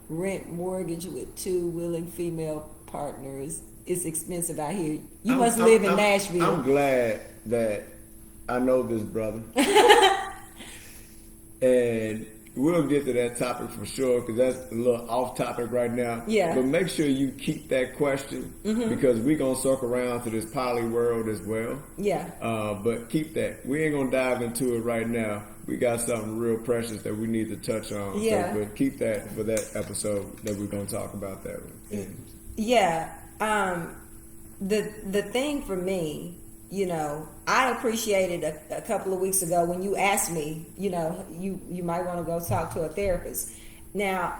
rent mortgage with 2 willing female partners. It's expensive out here. You must live in Nashville. I'm glad that I know this brother. And we'll get to that topic for sure, because that's a little off topic right now. Yeah. But make sure you keep that question, because we're going to circle around to this poly world as well. Yeah. But keep that. We ain't going to dive into it right now. We got something real precious that we need to touch on. Yeah. So, but keep that for that episode that we're going to talk about that one. Yeah. The thing for me, I appreciated a couple of weeks ago when you asked me, you might want to go talk to a therapist. Now,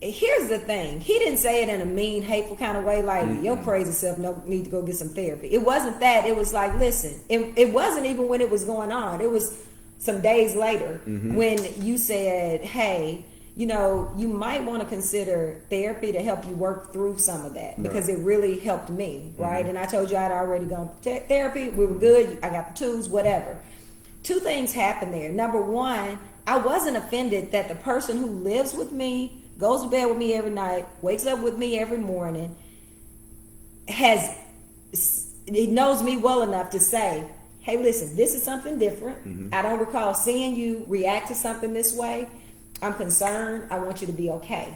here's the thing. He didn't say it in a mean, hateful kind of way, like, your crazy self need to go get some therapy. It wasn't that. It was like, listen, it wasn't even when it was going on. It was some days later when you said, hey, you might want to consider therapy to help you work through some of that, because it really helped me, right? And I told you I'd already gone to therapy. We were good. I got the tools, whatever. 2 things happened there. Number one, I wasn't offended that the person who lives with me, goes to bed with me every night, wakes up with me every morning, it knows me well enough to say, hey, listen, this is something different. I don't recall seeing you react to something this way. I'm concerned. I want you to be okay.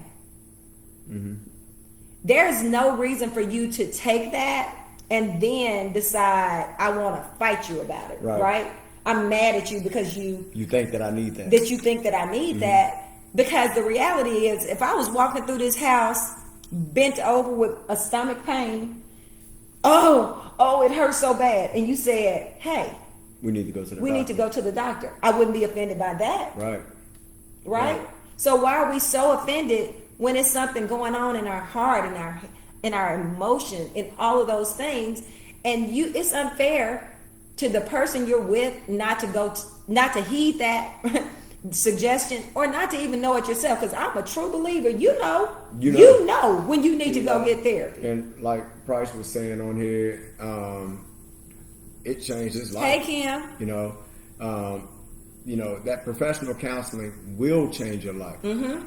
There's no reason for you to take that and then decide I want to fight you about it, right? I'm mad at you because you think that I need that. That you think that I need that. Because the reality is, if I was walking through this house bent over with a stomach pain, oh, it hurts so bad, and you said, hey, we need to go to the doctor. We need to go to the doctor. I wouldn't be offended by that. Right? So why are we so offended when it's something going on in our heart, in our emotion, in all of those things? And it's unfair to the person you're with not to heed that suggestion, or not to even know it yourself. Because I'm a true believer. You know when you need to go get therapy. And like Price was saying on here, it changed his life. Hey, Kim. That professional counseling will change your life,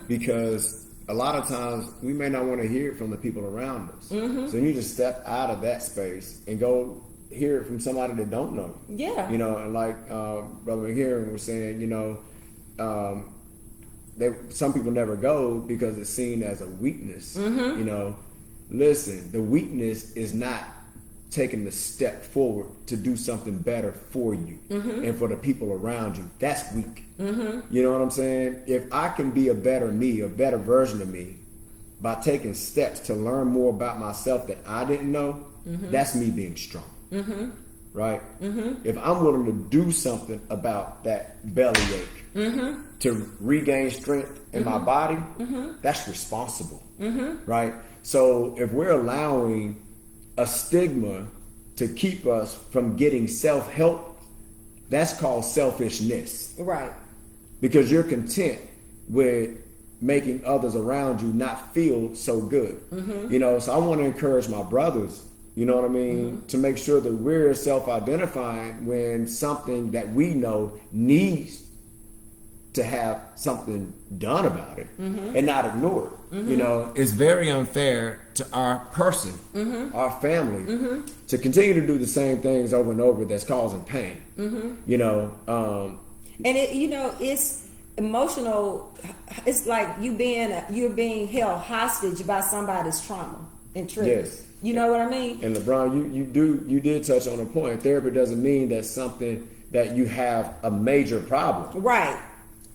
because a lot of times we may not want to hear it from the people around us. So you need to step out of that space and go hear it from somebody that don't know. Yeah. And like Brother McHerron was saying, some people never go because it's seen as a weakness. Listen, the weakness is not taking the step forward to do something better for you and for the people around you. That's weak. You know what I'm saying? If I can be a better me, a better version of me, by taking steps to learn more about myself that I didn't know, that's me being strong. Right? If I'm willing to do something about that belly ache to regain strength in my body, that's responsible. Right? So if we're allowing a stigma to keep us from getting self-help, that's called selfishness. Right. Because you're content with making others around you not feel so good. So I want to encourage my brothers, you know what I mean, to make sure that we're self-identifying when something that we know needs to have something done about it and not ignore it. It's very unfair to our person, our family, to continue to do the same things over and over that's causing pain. And it's emotional. It's like you're being held hostage by somebody's trauma and triggers. Yes. You know what I mean? And LeBron, you did touch on a point. Therapy doesn't mean that's something that you have a major problem. Right.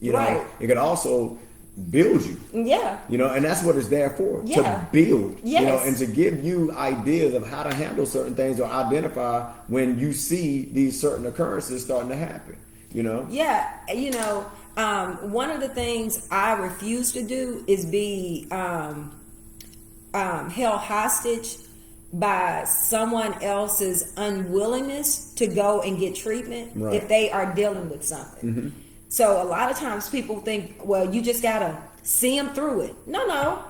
It could also build you. Yeah. And that's what it's there for, yeah. to build. Yes. And to give you ideas of how to handle certain things or identify when you see these certain occurrences starting to happen. Yeah. One of the things I refuse to do is be held hostage by someone else's unwillingness to go and get treatment Right. if they are dealing with something. So a lot of times people think, well, you just gotta see them through it. No,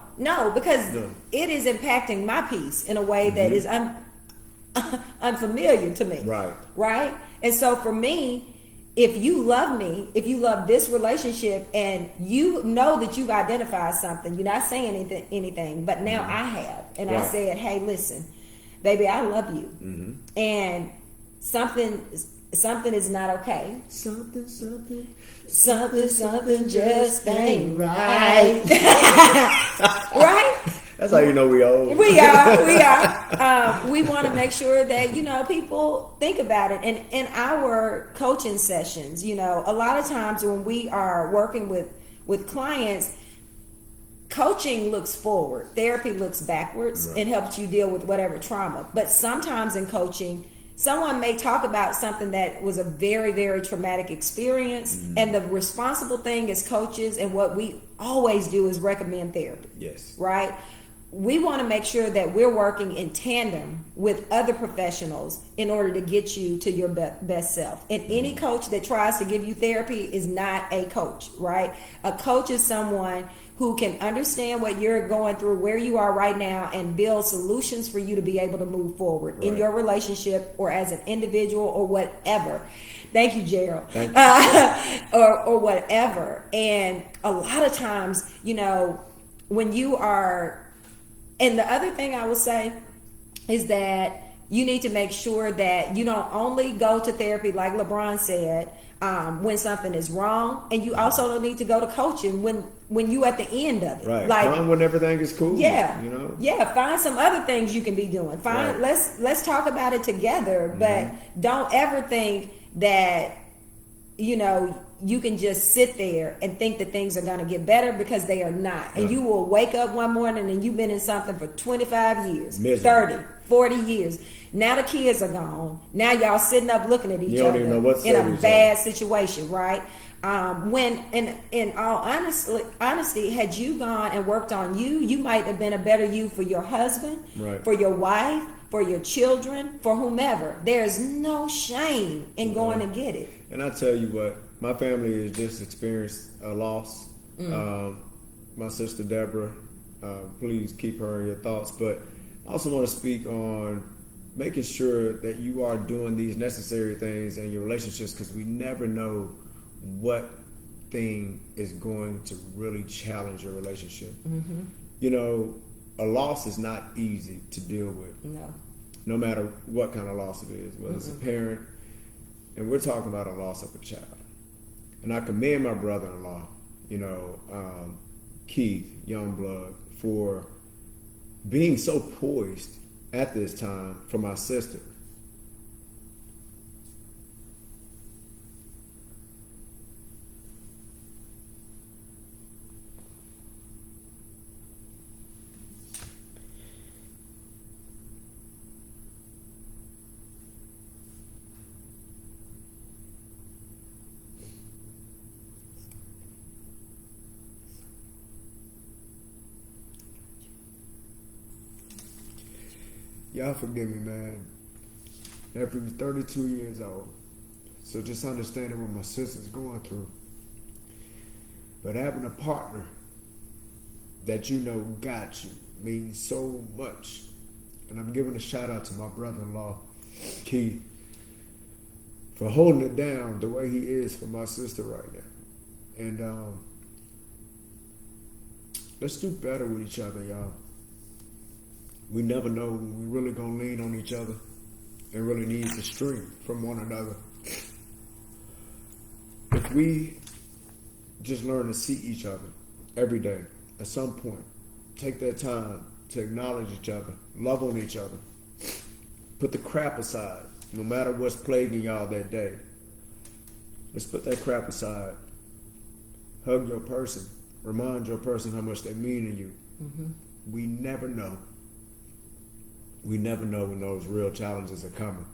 because it is impacting my peace in a way that is unfamiliar to me. Right. And so for me, if you love me, if you love this relationship, and you know that you've identified something, you're not saying anything, but now I have, and I said, hey, listen, baby, I love you, and something is not okay. Something just ain't right. Right? That's how you know we old. We are. We want to make sure that, people think about it. And in our coaching sessions, a lot of times when we are working with clients, coaching looks forward. Therapy looks backwards and helps you deal with whatever trauma. But sometimes in coaching, someone may talk about something that was a very, very traumatic experience. And the responsible thing as coaches, and what we always do, is recommend therapy. Yes. Right? We want to make sure that we're working in tandem with other professionals in order to get you to your best self. And any coach that tries to give you therapy is not a coach, right? A coach is someone who can understand what you're going through, where you are right now, and build solutions for you to be able to move forward in your relationship or as an individual or whatever. Thank you, Gerald. Thank you. Or whatever. And a lot of times, when you are... And the other thing I would say is that you need to make sure that you don't only go to therapy, like LeBron said, when something is wrong, and you also don't need to go to coaching when you at the end of it. Right. Like, Fine when everything is cool. Yeah. Yeah. Find some other things you can be doing. Let's talk about it together, but don't ever think that you can just sit there and think that things are going to get better, because they are not. And you will wake up one morning and you've been in something for 25 years, Miserable. 30, 40 years. Now the kids are gone. Now y'all sitting up looking at each don't other even know what to in say a to each bad situation, right? When in all honesty, had you gone and worked on you, you might have been a better you for your husband, for your wife, for your children, for whomever. There's no shame in going and get it. And I tell you what, my family has just experienced a loss. My sister Deborah, please keep her in your thoughts. But I also want to speak on making sure that you are doing these necessary things in your relationships, because we never know what thing is going to really challenge your relationship. A loss is not easy to deal with. No matter what kind of loss it is, whether it's a parent, and we're talking about a loss of a child. And I commend my brother-in-law, Keith Youngblood, for being so poised at this time for my sister. Y'all forgive me, man. After 32 years old. So just understanding what my sister's going through. But having a partner that got you means so much. And I'm giving a shout out to my brother-in-law, Keith, for holding it down the way he is for my sister right now. And let's do better with each other, y'all. We never know when we're really going to lean on each other and really need the strength from one another. If we just learn to see each other every day, at some point, take that time to acknowledge each other, love on each other, put the crap aside, no matter what's plaguing y'all that day. Let's put that crap aside. Hug your person. Remind your person how much they mean to you. We never know. We never know when those real challenges are coming.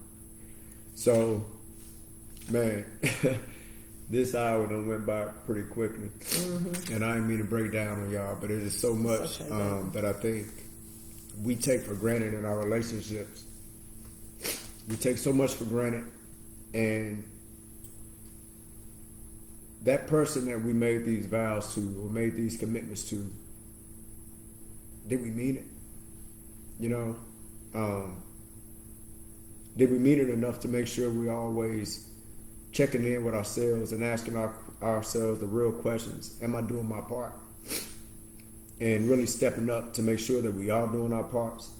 So, man, this hour done went by pretty quickly. And I didn't mean to break down on y'all, but it is so much that I think we take for granted in our relationships. We take so much for granted, and that person that we made these vows to or made these commitments to, did we mean it? You know, did we mean it enough to make sure we're always checking in with ourselves and asking ourselves the real questions? Am I doing my part? And really stepping up to make sure that we are doing our parts.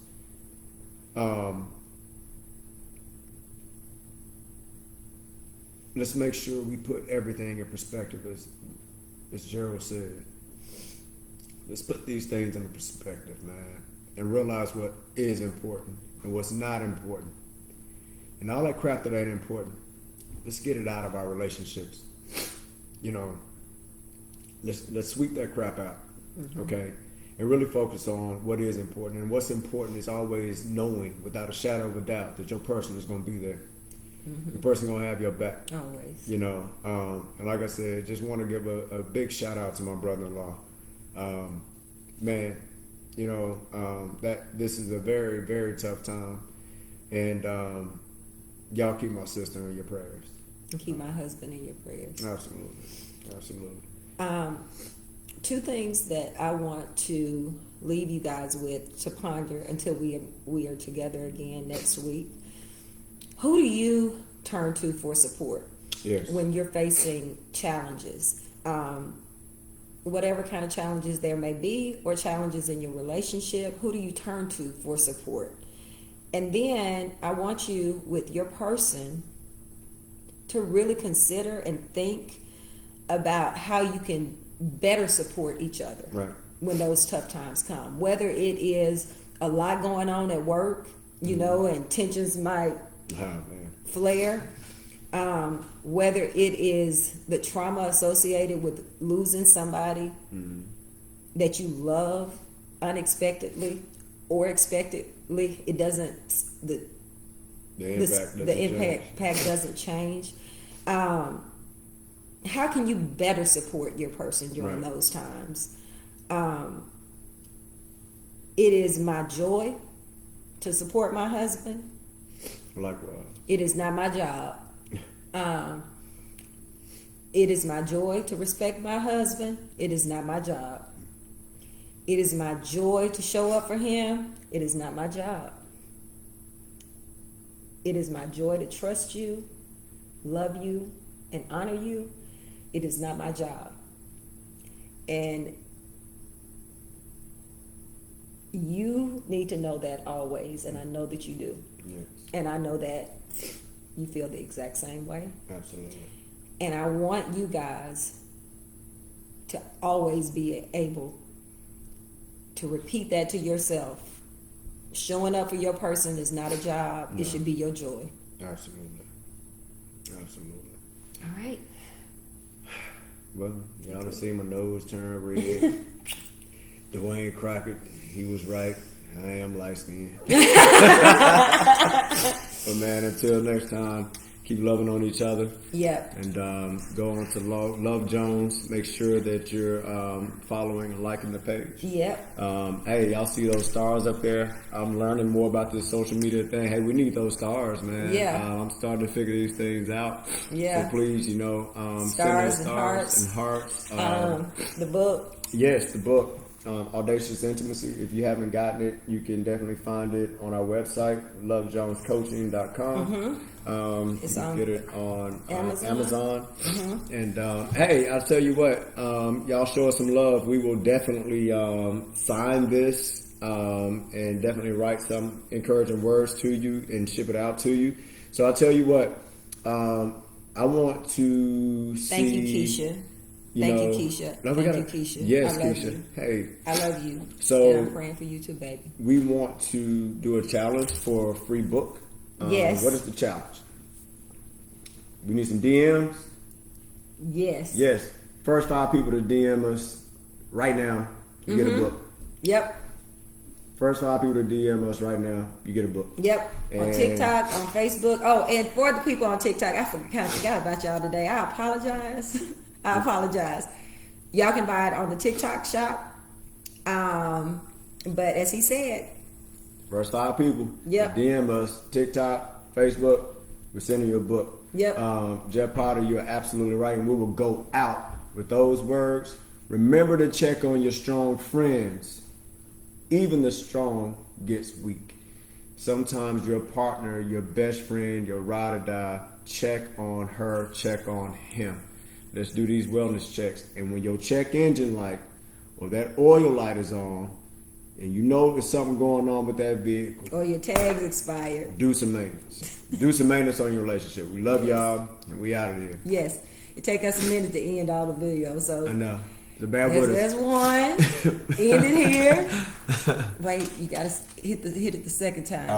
Let's make sure we put everything in perspective, as Gerald said. Let's put these things in perspective, man, and realize what is important and what's not important. And all that crap that ain't important, let's get it out of our relationships. You know, let's sweep that crap out, okay? And really focus on what is important. And what's important is always knowing, without a shadow of a doubt, that your person is going to be there. The person going to have your back. Always. You know, and like I said, just want to give a big shout out to my brother-in-law. Man, you know, that this is a very, very tough time. And y'all keep my sister in your prayers. And keep my husband in your prayers. Absolutely. Absolutely. Two things that I want to leave you guys with to ponder until we are together again next week. Who do you turn to for support Yes. when you're facing challenges? Whatever kind of challenges there may be, or challenges in your relationship, who do you turn to for support? And then I want you, with your person, to really consider and think about how you can better support each other Right. when those tough times come. Whether it is a lot going on at work, you know, and tensions might Oh, man. flare, whether it is the trauma associated with losing somebody that you love unexpectedly or expectedly, it doesn't, the impact doesn't change. How can you better support your person during Right. those times? It is my joy to support my husband. Likewise. It is not my job. It is my joy to respect my husband. It is not my job. It is my joy to show up for him. It is not my job. It is my joy to trust you, love you, and honor you. It is not my job. And you need to know that always, and I know that you do. Yes. And I know that you feel the exact same way. Absolutely. And I want you guys to always be able to repeat that to yourself. Showing up for your person is not a job. No. It should be your joy. Absolutely. Absolutely. All right. Well, y'all done seen my nose turn red. Dwayne Crockett, he was right. I am light skinned. But man, until next time, keep loving on each other. Yep. And go on to Love Jones. Make sure that you're following and liking the page. Yep. Hey, y'all see those stars up there? I'm learning more about this social media thing. Hey, we need those stars, man. Yeah. I'm starting to figure these things out. Yeah. So please, you know, Stars send and me hearts. stars and hearts. The book. Yes, the book, Audacious Intimacy. If you haven't gotten it, you can definitely find it on our website, lovejonescoaching.com. It's you on can get it on Amazon. And hey, I'll tell you what, y'all show us some love. We will definitely sign this and definitely write some encouraging words to you and ship it out to you. So I'll tell you what, I want to see... Thank you, Keisha. Thank you, Keisha. No, Thank you, Keisha. Yes, I love Keisha. you. Hey. I love you. So- and I'm praying for you too, baby. We want to do a challenge for a free book. Yes. What is the challenge? We need some DMs. Yes. Yes. First 5 people to DM us right now, you get a book. Yep. First 5 people to DM us right now, you get a book. Yep. On And- TikTok, on Facebook. Oh, and for the people on TikTok, I kind of forgot about y'all today. I apologize. I apologize. Y'all can buy it on the TikTok shop. But as he said, First 5 people. Yep. DM us, TikTok, Facebook. We're sending you a book. Yep. Jeff Potter, you're absolutely right. And we will go out with those words. Remember to check on your strong friends. Even the strong gets weak. Sometimes your partner, your best friend, your ride or die, check on her, check on him. Let's do these wellness checks. And when your check engine light or that oil light is on, and you know there's something going on with that vehicle, Or your tag's expired. do some maintenance. Do some maintenance on your relationship. We love y'all, and we out of here. Yes. It take us a minute to end all the videos. So I know. The bad word there's is one. End it here. Wait, you gotta hit it the second time.